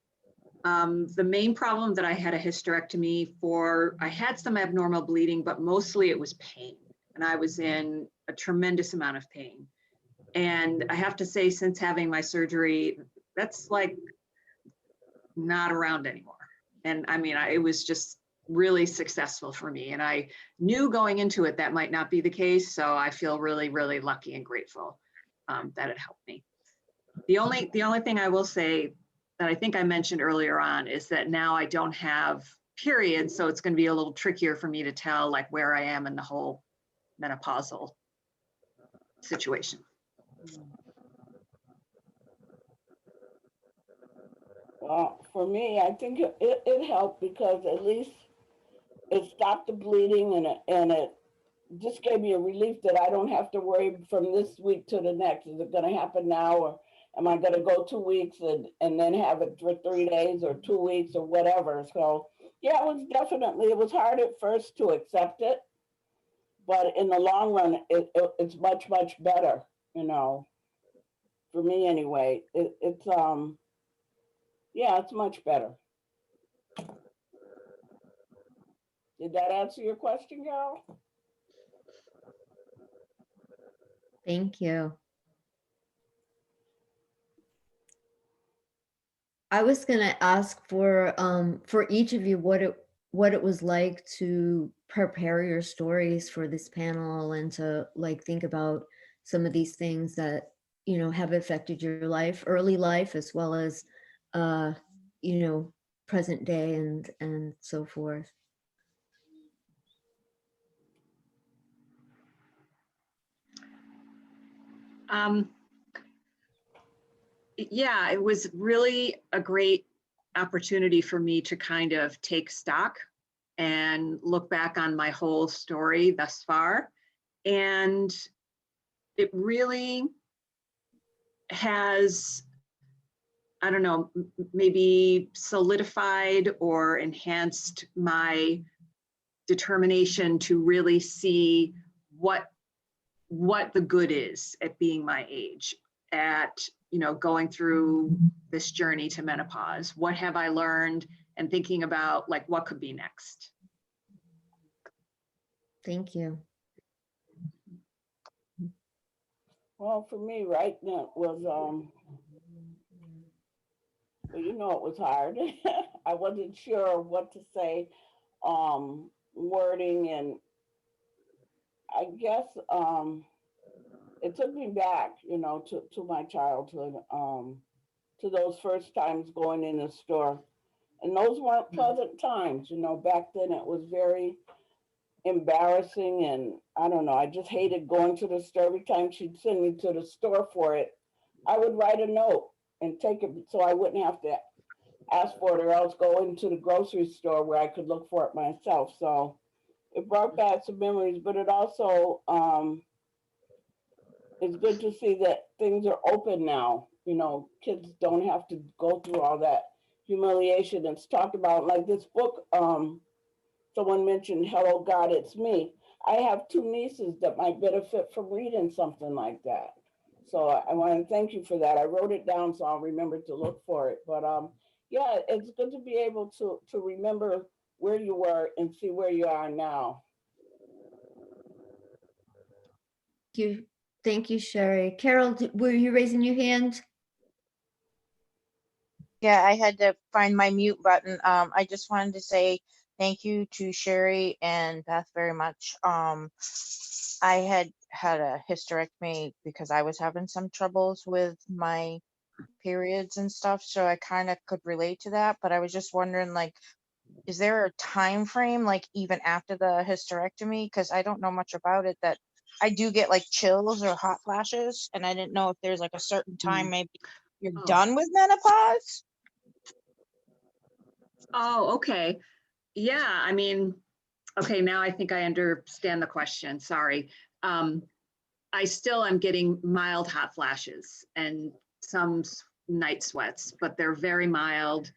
The main problem that I had a hysterectomy for, I had some abnormal bleeding, but mostly it was pain. And I was in a tremendous amount of pain. And I have to say, since having my surgery, that's like not around anymore. And I mean, it was just really successful for me. And I knew going into it that might not be the case. So I feel really, really lucky and grateful that it helped me. The only thing I will say that I think I mentioned earlier on is that now I don't have periods. So it's going to be a little trickier for me to tell like where I am in the whole menopausal situation. Well, for me, I think it helped because at least it stopped the bleeding and it just gave me a relief that I don't have to worry from this week to the next. Is it going to happen now, or am I going to go 2 weeks and then have it for 3 days or 2 weeks or whatever? So yeah, it was hard at first to accept it, but in the long run, it's much, much better, you know, for me anyway. Yeah, it's much better. Did that answer your question, Carol? Thank you. I was gonna ask for each of you what it was like to prepare your stories for this panel and to like think about some of these things that, you know, have affected your life, early life, as well as, you know, present day and so forth. Yeah, it was really a great opportunity for me to kind of take stock and look back on my whole story thus far. And it really has, I don't know, maybe solidified or enhanced my determination to really see what the good is at being my age, at, you know, going through this journey to menopause. What have I learned, and thinking about like what could be next. Thank you. Well, for me, right now it was, well, you know, it was hard. I wasn't sure what to say, wording, and I guess it took me back, you know, to my childhood, to those first times going in the store. And those weren't pleasant times, you know. Back then it was very embarrassing, and I don't know, I just hated going to the store. Every time she'd send me to the store for it, I would write a note and take it so I wouldn't have to ask for it, or else go into the grocery store where I could look for it myself. So it brought back some memories, but it also, it's good to see that things are open now. You know, kids don't have to go through all that humiliation. It's talked about, like this book, someone mentioned, Hello God, It's Me. I have 2 nieces that might benefit from reading something like that. So I want to thank you for that. I wrote it down so I'll remember to look for it. But yeah, it's good to be able to remember where you were and see where you are now. Thank you, Sherry. Carol, were you raising your hand? Yeah, I had to find my mute button. I just wanted to say Thank you to Sherry and Beth very much. I had a hysterectomy because I was having some troubles with my periods and stuff, so I kind of could relate to that. But I was just wondering, like, is there a time frame, like even after the hysterectomy? Because I don't know much about it. That I do get like chills or hot flashes, and I didn't know if there's like a certain time maybe you're Oh. done with menopause. Oh, okay. Yeah, I mean, okay, now I think I understand the question. Sorry. I still am getting mild hot flashes and some night sweats, but they're very mild,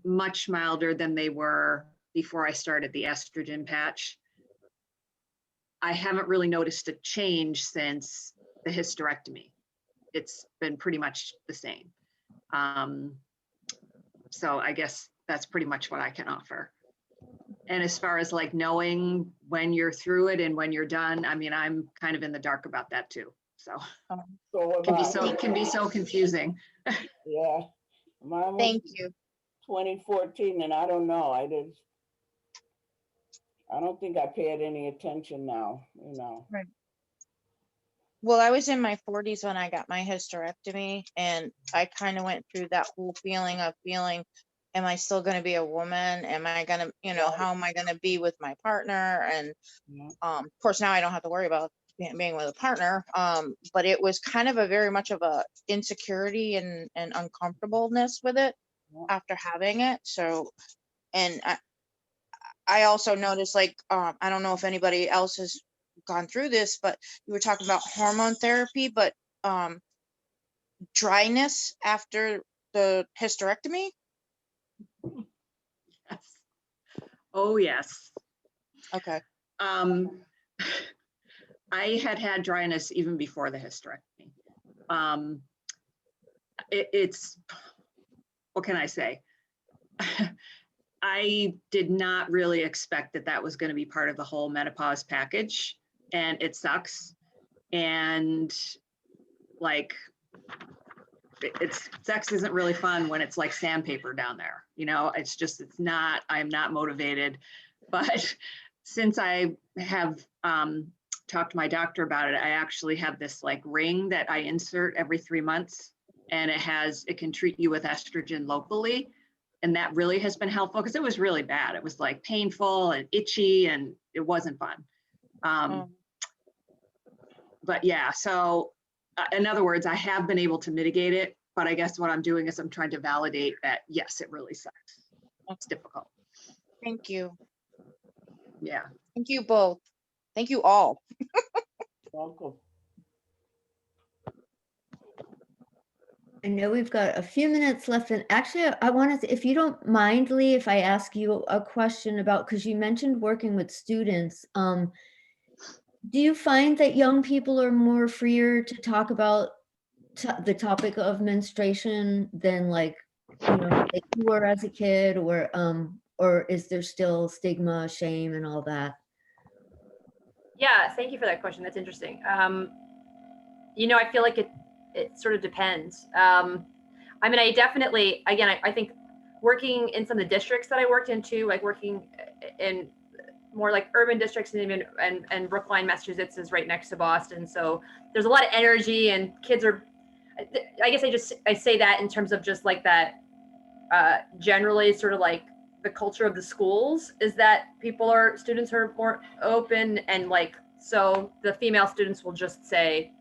much milder than they were before I started the estrogen patch. I haven't really noticed a change since the hysterectomy. It's been pretty much the same. So I guess that's pretty much what I can offer. And as far as like knowing when you're through it and when you're done, I mean, I'm kind of in the dark about that too. So So it can be so confusing. Yeah, mine was Thank you. 2014, and I don't know. I don't think I paid any attention now, you know. Right. Well, I was in my 40s when I got my hysterectomy, and I kind of went through that whole feeling of feeling, am I still going to be a woman? Am I going to, you know, how am I going to be with my partner? And of course, now I don't have to worry about being with a partner. But it was kind of a very much of a insecurity and uncomfortableness with it after having it. So, and I also noticed, like, I don't know if anybody else has gone through this, but you were talking about hormone therapy, but dryness after the hysterectomy. Yes. Oh, yes. Okay. I had dryness even before the hysterectomy. It's, what can I say? I did not really expect that was going to be part of the whole menopause package, and it sucks. And like, sex isn't really fun when it's like sandpaper down there. You know, I'm not motivated. But since I have talked to my doctor about it, I actually have this like ring that I insert every 3 months, and it can treat you with estrogen locally. And that really has been helpful because it was really bad. It was like painful and itchy, and it wasn't fun. But yeah, so in other words, I have been able to mitigate it, but I guess what I'm doing is I'm trying to validate that, yes, it really sucks. It's difficult. Thank you. Yeah. Thank you both. Thank you all. Welcome. I know we've got a few minutes left, and actually I wanted to, if you don't mind, Lee, if I ask you a question about, because you mentioned working with students, do you find that young people are more freer to talk about the topic of menstruation than like, you know, like you were as a kid, or is there still stigma, shame, and all that? Yeah, thank you for that question. That's interesting. You know, I feel like it sort of depends. I mean, I definitely, again, I think working in some of the districts that I worked in too, like working in more like urban districts, and even and Brookline, Massachusetts is right next to Boston. So there's a lot of energy, and kids are, I guess I say that in terms of just like that, generally sort of like the culture of the schools is that students are more open, and like, so the female students will just say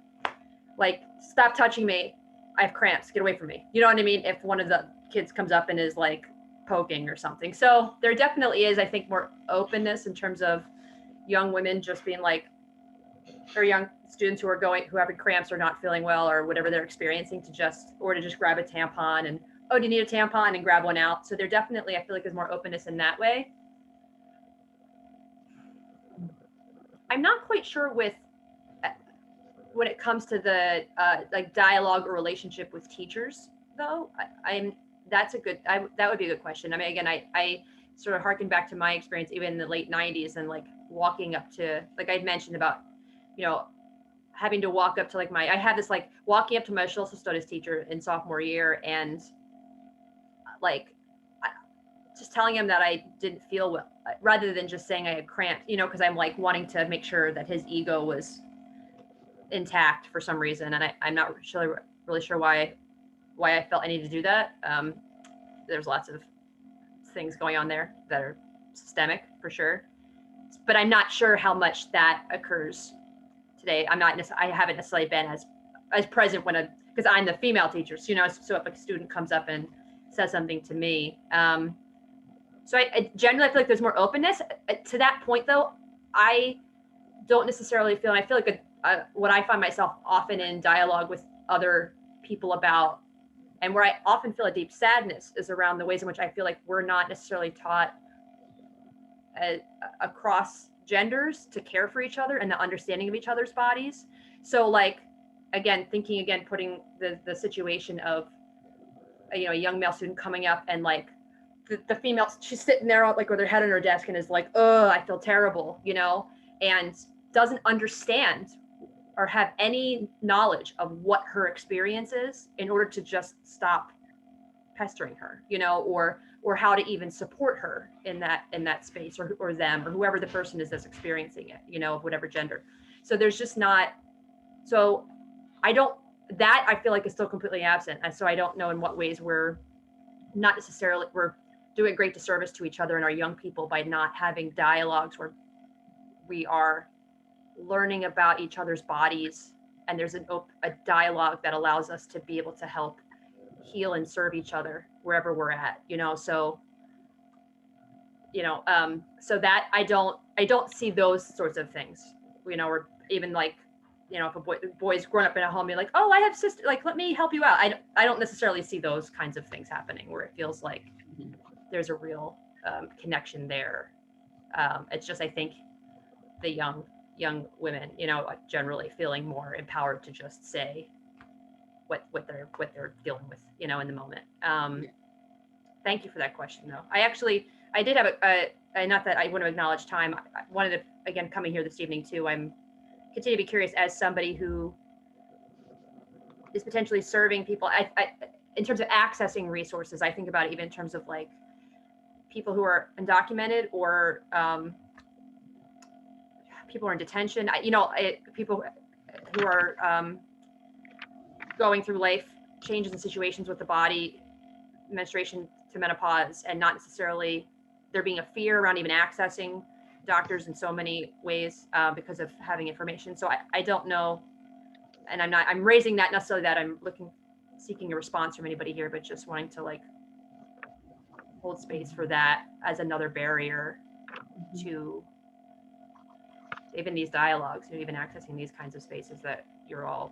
like, stop touching me, I have cramps, get away from me. You know what I mean? If one of the kids comes up and is like poking or something. So there definitely is, I think, more openness in terms of young women just being like, or young students who are having cramps or not feeling well or whatever they're experiencing, to just grab a tampon and, oh, do you need a tampon, and grab one out. So there definitely, I feel like there's more openness in that way. I'm not quite sure with when it comes to the like dialogue or relationship with teachers, though. That would be a good question. I mean, again, I sort of harken back to my experience even in the late 90s, and like walking up to, like I'd mentioned about, you know, having to walk up to like I had this like walking up to my social studies teacher in sophomore year, and like just telling him that I didn't feel well, rather than just saying I had cramps, you know, because I'm like wanting to make sure that his ego was intact for some reason. And I'm not really sure why I felt I needed to do that. There's lots of things going on there that are systemic for sure, but I'm not sure how much that occurs today. I haven't necessarily been as present because I'm the female teacher, so, you know, so if a student comes up and says something to me, so I generally feel like there's more openness. To that point though, I don't necessarily feel, and I feel like what I find myself often in dialogue with other people about, and where I often feel a deep sadness, is around the ways in which I feel like we're not necessarily taught across genders to care for each other and the understanding of each other's bodies. So like, putting the situation of, you know, a young male student coming up and like the female, she's sitting there like with her head on her desk and is like, oh, I feel terrible, you know, and doesn't understand or have any knowledge of what her experience is in order to just stop pestering her, you know, or how to even support her in that space, or them, or whoever the person is that's experiencing it, you know, of whatever gender. So there's just not, so I feel like is still completely absent. And so I don't know in what ways we're doing great disservice to each other and our young people by not having dialogues where we are learning about each other's bodies, and there's a dialogue that allows us to be able to help heal and serve each other wherever we're at, you know. So, you know, so that I don't see those sorts of things, you know, or even like, you know, if a boy's grown up in a home, you're like, oh, I have sister, like, let me help you out. I don't necessarily see those kinds of things happening where it feels like there's a real connection there. It's just, I think the young women, you know, generally feeling more empowered to just say what they're dealing with, you know, in the moment. Thank you for that question, though. I did have not that I want to acknowledge time. I wanted to, again, coming here this evening too, I'm continue to be curious as somebody who is potentially serving people. I in terms of accessing resources, I think about it even in terms of like people who are undocumented, or people who are in detention, you know, people who are going through life changes and situations with the body, menstruation to menopause, and not necessarily there being a fear around even accessing doctors in so many ways because of having information. So I don't know, and I'm raising that necessarily that I'm seeking a response from anybody here, but just wanting to like hold space for that as another barrier to even these dialogues, and even accessing these kinds of spaces that you're all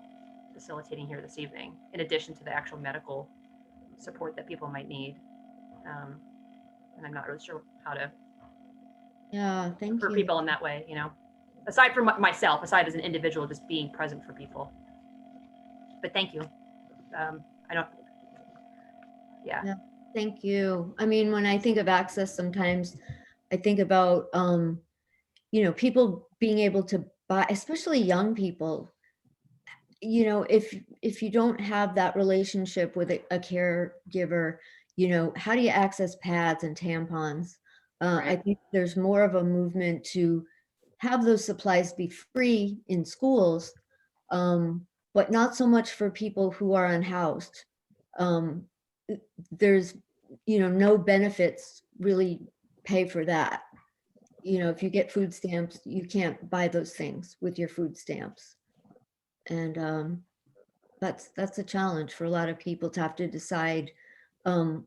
facilitating here this evening, in addition to the actual medical support that people might need. And I'm not really sure how to for people in that way, you know, aside from myself, aside as an individual, just being present for people. But thank you. Yeah, thank you. I mean, when I think of access, sometimes I think about, you know, people being able to buy, especially young people, you know, if you don't have that relationship with a caregiver, you know, how do you access pads and tampons? I think there's more of a movement to have those supplies be free in schools, but not so much for people who are unhoused. There's, you know, no benefits really pay for that. You know, if you get food stamps, you can't buy those things with your food stamps. And that's a challenge for a lot of people to have to decide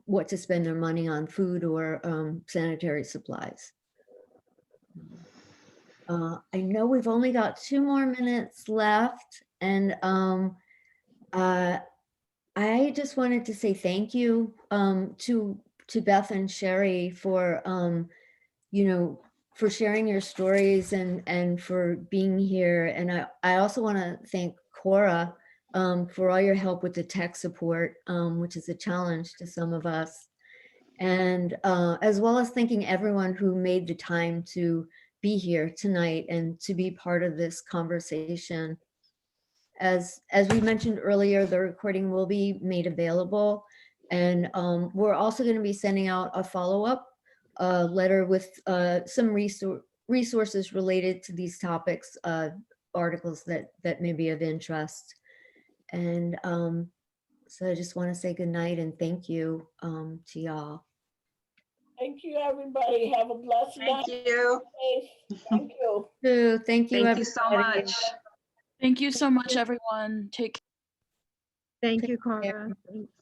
what to spend their money on, food or sanitary supplies. I know we've only got 2 more minutes left, and I just wanted to say thank you to Beth and Sherry for you know, for sharing your stories and for being here. And I also want to thank Cora for all your help with the tech support, which is a challenge to some of us. And as well as thanking everyone who made the time to be here tonight and to be part of this conversation. As we mentioned earlier, the recording will be made available. And we're also going to be sending out a follow-up a letter with some resources related to these topics, articles that may be of interest. And so I just want to say good night and thank you to y'all. Thank you, everybody. Have a blessed night. Thank you. Thank you. Thank you, Thank you so everybody. much. Thank you so much, everyone. Take care. Thank Take you, care. Cara. Thanks.